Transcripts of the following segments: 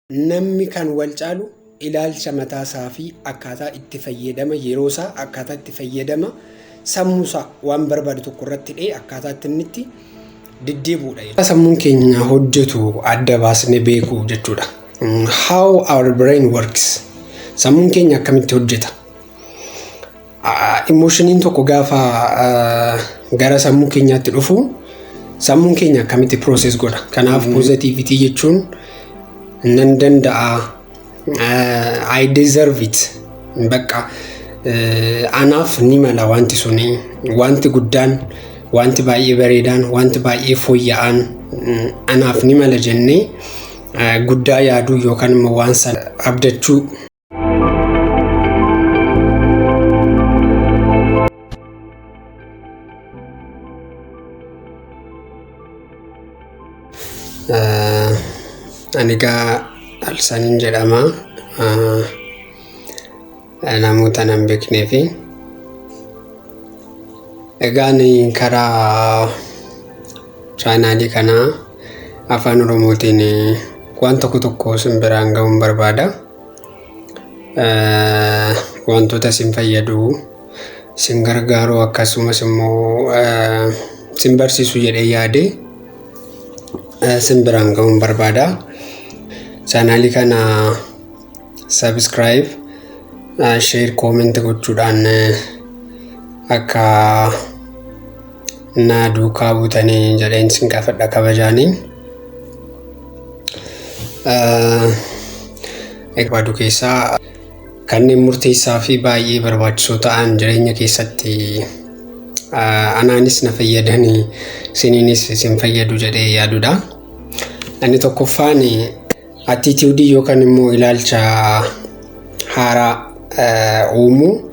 namni kan wal caalu ilaalcha mataa isaa fi akkaataa itti fayyadama yeroo isaa akkaataa itti fayyadama sammuu isaa waan barbaadu tokko irratti dhee akkaataa itti deddeebuudha. Sammuun keenya hojjetu adda baasnee beekuu jechuudha. How our brain works. Sammuun keenya akkamitti hojjeta? Emotioniin tokko gaafa gara sammuu keenyaatti dhufu sammuun keenya akkamitti process godha. Kanaaf positivity jechuun nan danda'a, I deserve it, bakka anaaf ni mala wanti suni, wanti guddaan, wanti baay'ee bareedaan, wanti baay'ee fooyya'aan anaaf ni mala jennee guddaa yaaduu yookaan immoo waan sana abdachuu. Anigaa Alsaanin jedhama. Namoota nan beeknee fi egaan karaa chaanaalii kanaa afaan Oromootiin waan tokko sin biraan ga'uun barbaada. Wantoota sin fayyadu, sin gargaaru akkasumas immoo sin barsiisu jedhee yaade sin biraan ga'uun barbaada. Chaanaalii kana subscribe, share, comment gochuudhaan akka na duukaa buutanii jedheen sin gaafadha kabajaanii. Barbaadu keessaa kanneen murteessaa fi baay'ee barbaachisoo ta'an jireenya keessatti anaanis na fayyadanii siniinis sin fayyadu jedhee yaadudha. Inni tokkoffaan attitude yookaan immoo ilaalcha haaraa uumuu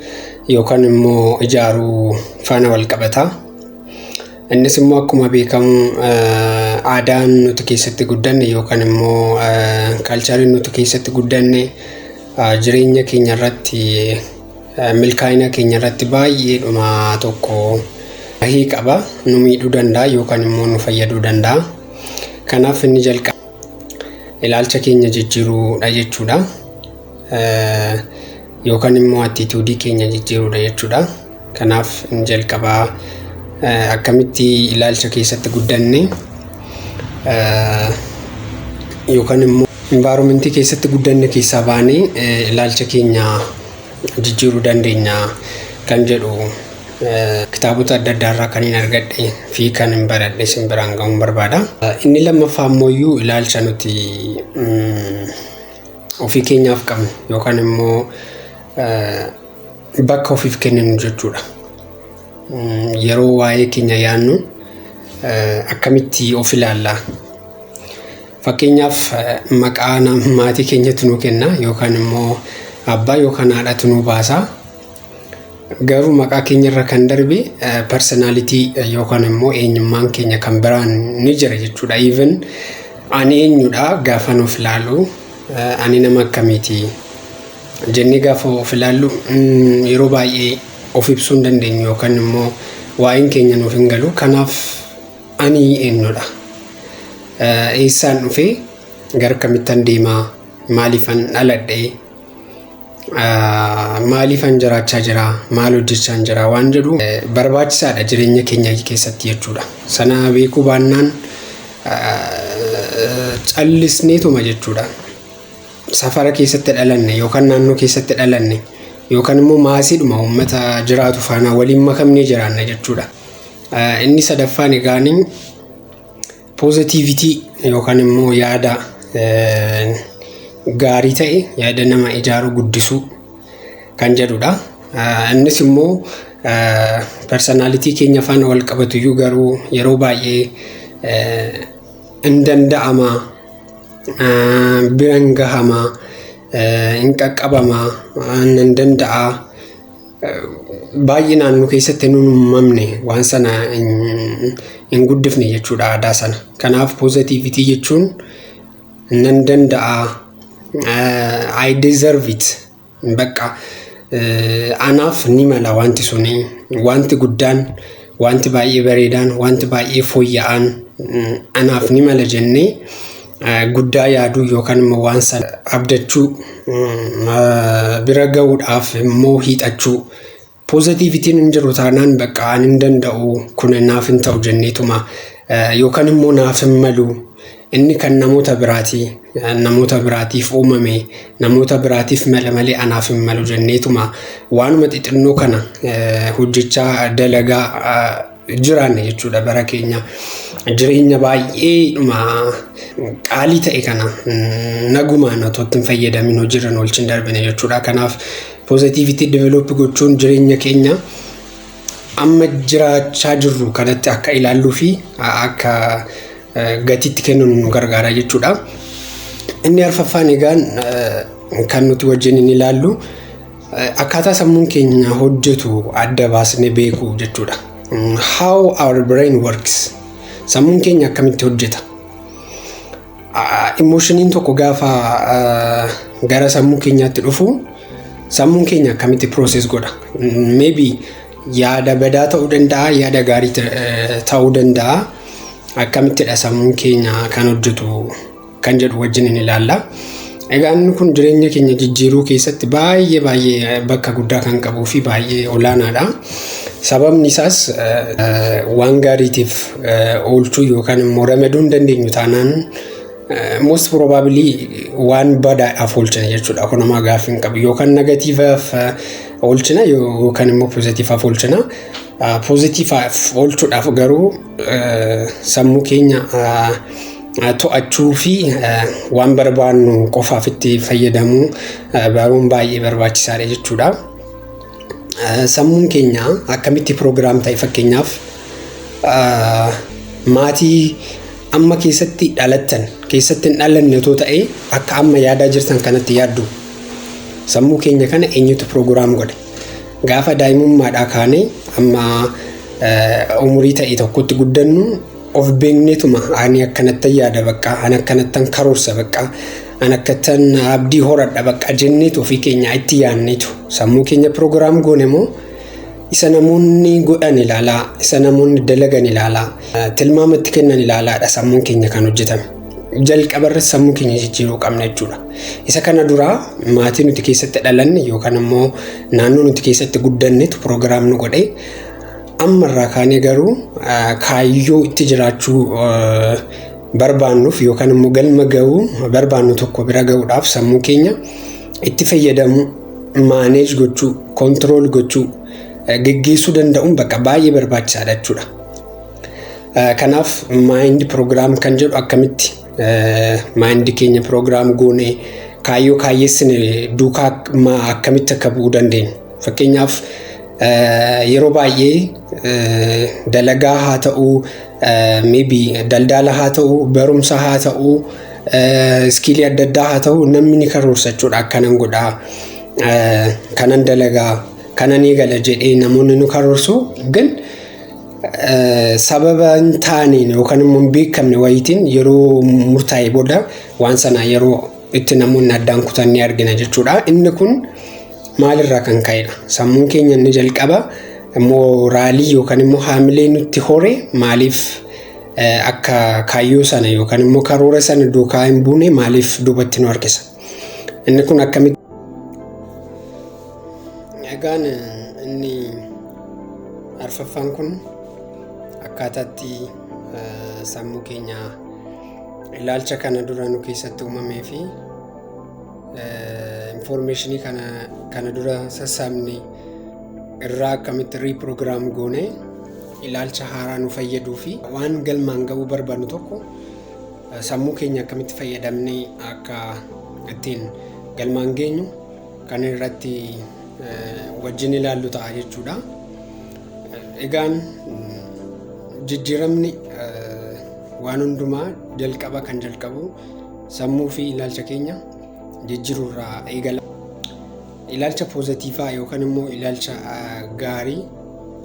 yookaan immoo ijaaruu faana wal qabata. Innis immoo akkuma beekamu aadaan nuti keessatti guddanne yookaan immoo kalchariin nuti keessatti guddanne jireenya keenya irratti milkaa'ina keenya irratti baay'ee dhuma tokko bahii qaba, nu miidhuu danda'a yookaan immoo nu fayyaduu danda'a. Kanaaf inni jalqaba ilaalcha keenya jijjiiruudha jechuudha. Yookaan immoo attitude keenya jijjiiruudha jechuudha. Kanaaf inni jalqaba akkamitti ilaalcha keessatti guddanne yookaan immoo environment keessatti guddanne keessaa baanee ilaalcha keenya jijjiiruu dandeenya kan jedhu kitaabota adda addaa irraa kan argadhe fi kan baradhe sin biraan ga'uun barbaada. Inni lammaffaa immoo ilaalcha nuti ofii keenyaaf qabnu yookaan immoo bakka ofiif kenninu jechuudha. Yeroo waa'ee keenya yaadnu akkamitti of ilaalla. Fakkeenyaaf maqaa maatii keenyatti nuu kenna yookaan immoo abbaa yookaan haadhatu nuu baasa. Garuu maqaa keenya irra kan darbe personality yookaan immoo eenyummaan keenya kan biraan ni jira jechuudha. Even ani eenyudha gaafa nuuf ilaalu, ani nama akkamiiti jennee gaafa of ilaallu yeroo baay'ee of ibsuu hin dandeenyu yookaan immoo waa'een keenya nuuf hin galu. Kanaaf ani eenyudha, eessaan dhufee gara kamittan deemaa, maaliifan dhaladhee, maaliifan jiraachaa jira, maal hojjechaa jira waan jedhu barbaachisaadha jireenya keenya keessatti jechuudha. Sana beekuu baannaan callisneetuma jechuudha. Safara keessatti dhalanne yookaan naannoo keessatti dhalanne yookaan immoo maasiidhuma uummata jiraatu faana waliin makamnee jiraanna jechuudha. Inni sadaffaan egaanii positivity yookaan immoo yaada gaarii ta'e, yaada nama ijaaruu guddisuu kan jedhudha. Innis immoo personality keenya faana wal qabatu iyyuu garuu yeroo baay'ee hin danda'ama, biraan gahama, hin qaqqabama, hin danda'a. Baay'inaan nu keessatti nu uumamne waan sana hin guddifne jechuudha aadaa sana. Kanaaf positivity jechuun nan danda'a, I deserve it, bakka anaaf ni mala wanti suni, wanti guddaan, wanti baay'ee bareedaan, wanti baay'ee fooyya'aan anaaf ni mala jennee guddaa yaaduu yookaan immoo waan sana abdachuu bira ga'uudhaaf immoo hiixachuu positivitiin hin jiru taanaan bakka ani hin danda'u kun naaf hin ta'u jenneetuma yookaan immoo naaf hin malu inni kan namoota biraatiif uumame namoota biraatiif mala malee anaaf hin malu jenneetuma waanuma xixinnoo kana hojjechaa dalagaa jiraanne jechuudha bara keenya jireenya baay'eedhuma qaalii ta'e kana nagumaan otoo hin fayyadamin hojiirra oolchin darbine jechuudha. Kanaaf positivity develop gochuun jireenya keenya amma jiraachaa jirru kanatti akka ilaalluu fi akka gatiitti kennuun nu gargaara jechuudha. Inni arfaffaan egaan kan nuti wajjin ilaallu akkaataa sammuun keenya hojjetu adda baasnee beekuu jechuudha. How our brain works. Sammuun keenya akkamitti hojjeta? Emotioniin tokko gaafa gara sammuu keenyaatti dhufu sammuun keenya akkamitti process godha? Maybe yaada badaa ta'uu danda'a, yaada gaarii ta'uu danda'a. Akkamittidha sammuun keenya kan hojjetu kan jedhu wajjin ilaalla. Egaan kun jireenya keenya jijjiiruu keessatti baay'ee bakka guddaa kan qabuu fi baay'ee olaanaadha. Sababni isaas waan gaariitiif oolchuu yookaan immoo ramaduu hin dandeenyu taanaan most probably waan badaadhaaf oolchina jechuudha. Kun nama gaaffii hin qabu yookaan negatiivaaf oolchina yookaan immoo pozitiivaaf oolchina. Pozitiivaaf oolchuudhaaf garuu sammuu keenya to'achuu fi waan barbaannu qofaaf itti fayyadamuu baruun baay'ee barbaachisaadha jechuudha. Sammuun keenya akkamitti program ta'e fakkeenyaaf maatii amma keessatti dhalattan keessatti hin dhalanne otoo ta'e akka amma yaadaa jirtan kanatti yaaddu sammuu keenya kana eenyutu program godhe gaafa daa'imummaadhaa kaanee amma umurii ta'e tokkotti guddannu of beekneetuma ani akkanatti yaada bakka ani akkanattan karoorsa bakka ani akkattan abdii horadha bakka jenneetu ofii keenya itti yaanneetu sammuu keenya program goone moo isa namoonni godhan ilaalaa isa namoonni dalagan ilaalaa tilmaamatti kennan ilaalaadha sammuun keenya kan hojjetame jalqabarra sammuu keenya jijjiiruu qabna jechuudha. Isa kana dura maatii nuti keessatti dhalanne yookaan immoo naannoo nuti keessatti guddannetu program nu godhe ammarraa kaanee garuu kaayyoo itti jiraachuu barbaannuuf yookaan immoo galma ga'uu barbaannu tokko bira ga'uudhaaf sammuu keenya itti fayyadamu manage gochuu control gochuu geggeessuu danda'uun bakka baay'ee barbaachisaadha jechuudha. Kanaaf mind program kan jedhu akkamitti mind keenya program goone kaayyoo kaayyeessine duukaa akkamitti akka bu'uu dandeenya. Fakkeenyaaf yeroo baay'ee dalagaa haa ta'uu maybe daldala haa ta'uu barumsa haa ta'uu skill adda addaa haa ta'uu namni ni karoorsa jechuudha. Akkanan godhaa kanan dalagaa kanan eegala jedhee namoonni nu karoorsu gan sababa hin taaneen yookaan immoo hin beekamne wayitiin yeroo murtaa'e booda waan sana yeroo itti namoonni addaan kutan ni argina jechuudha. Inni kun maalirraa kan ka'edha? Sammuun keenya inni jalqaba mooraalii yookaan immoo haamilee nutti hore maaliif akka kaayyoo sana yookaan immoo karoora sana duukaa hin buune maaliif duubatti nu harkisa? Inni kun akkamitti? Egaan inni arfaffaan kun akkaataatti sammuu keenya ilaalcha kana dura nu keessatti uumamee fi informationii kana dura sassaabne irraa akkamitti reprogram goone ilaalcha haaraa nu fayyaduu fi waan galmaan ga'uu barbaannu tokko sammuu keenya akkamitti fayyadamnee akka ittiin galmaan geenyu kan irratti wajjin ilaallu ta'a jechuudha. Egaan jijjiiramni waan hundumaa jalqaba kan jalqabu sammuu fi ilaalcha keenya jijjiirurraa eegala. Ilaalcha pozitiivaa yookaan immoo ilaalcha gaarii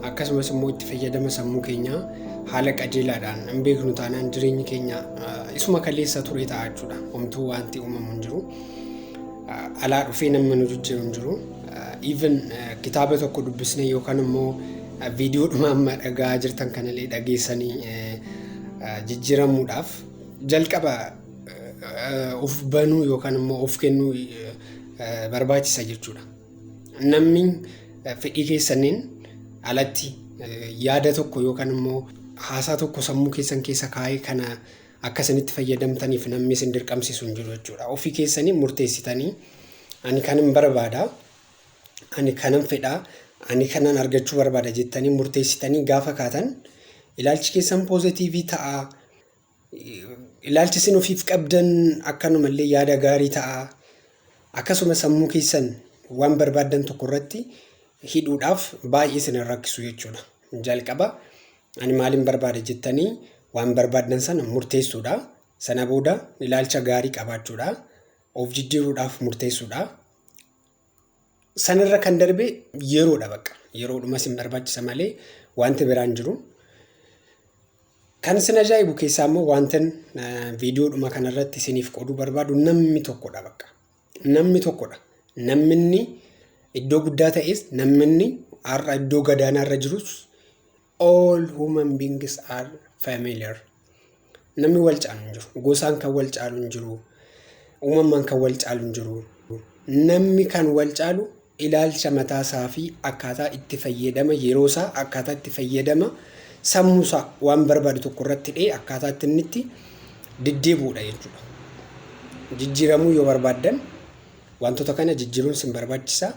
akkasumas immoo itti fayyadama sammuu keenya haala qajeelaadhaan hin beeknu taanaan jireenyi keenya isuma kaleessa ture ta'a jechuudha. Homtuu wanti uumamu hin jiru. Alaa dhufee nama nu jijjiiru hin jiru. Even kitaaba tokko dubbisnee yookaan immoo viidiyoo dhuma amma dhagaa jirtan kanallee dhageessanii jijjiiramuudhaaf jalqaba of banuu yookaan immoo of kennuu barbaachisa jechuudha. Namni fedhii keessaniin alatti yaada tokko yookaan immoo haasaa tokko sammuu keessan keessa kaa'ee kana akkasinitti fayyadamtaniif namni isin dirqamsiisu hin jiru jechuudha. Ofii keessanii murteessitanii ani kanan barbaada, ani kanan fedha, ani kanan argachuu barbaada jettanii murteessitanii gaafa kaatan ilaalchi keessan poozitiivii ta'a. Ilaalchi isin ofiif qabdan akkanumallee yaada gaarii ta'a. Akkasuma sammuu keessan waan barbaadan tokko irratti hidhuudhaaf baay'ee isin rakkisu jechuudha. Jalqaba ani maalin barbaada jettanii waan barbaadan sana murteessuudha. Sana booda ilaalcha gaarii qabaachuudha. Of jijjiiruudhaaf murteessuudha. Sanarra kan darbe yeroodha bakka. Yeroodhuma isin barbaachisa malee wanti biraan jiru. Kan isin ajaa'ibu keessaa immoo wantan viidiyoodhuma kanarratti isiniif qooduu barbaadu namni tokkodha bakka. Namni tokkodha. Namni iddoo guddaa ta'es namni har'a iddoo gadaanaarra jirus all human beings are familiar. Namni wal caalu hin jiru. Gosaan kan wal caalu hin jiru. Uumamaan kan wal caalu hin jiru. Namni kan wal caalu ilaalcha mataasaa fi akkaataa itti fayyadama yeroosaa, akkaataa itti fayyadama sammuusaa waan barbaadu tokko irratti dhee akkaataa itti inni itti deddeebi'uudha jechuudha. Jijjiiramuu yoo barbaadan wantoota kana jijjiiruun sin barbaachisa.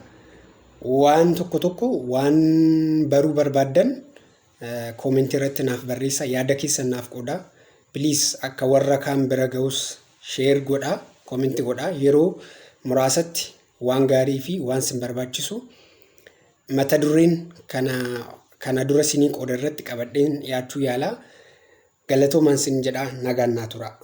Waan tokko waan baruu barbaadan koomentii irratti naaf barreessaa, yaada keessan naaf qoodaa. Please akka warra kaan bira ga'us share godhaa, koomentii godhaa. Yeroo muraasatti waan gaarii fi waan sin barbaachisu mata dureen kana dura sinii qooda irratti qabadheen dhiyaachuu yaalaa. Galatoomaan sin jedhaa, nagaan naa turaa.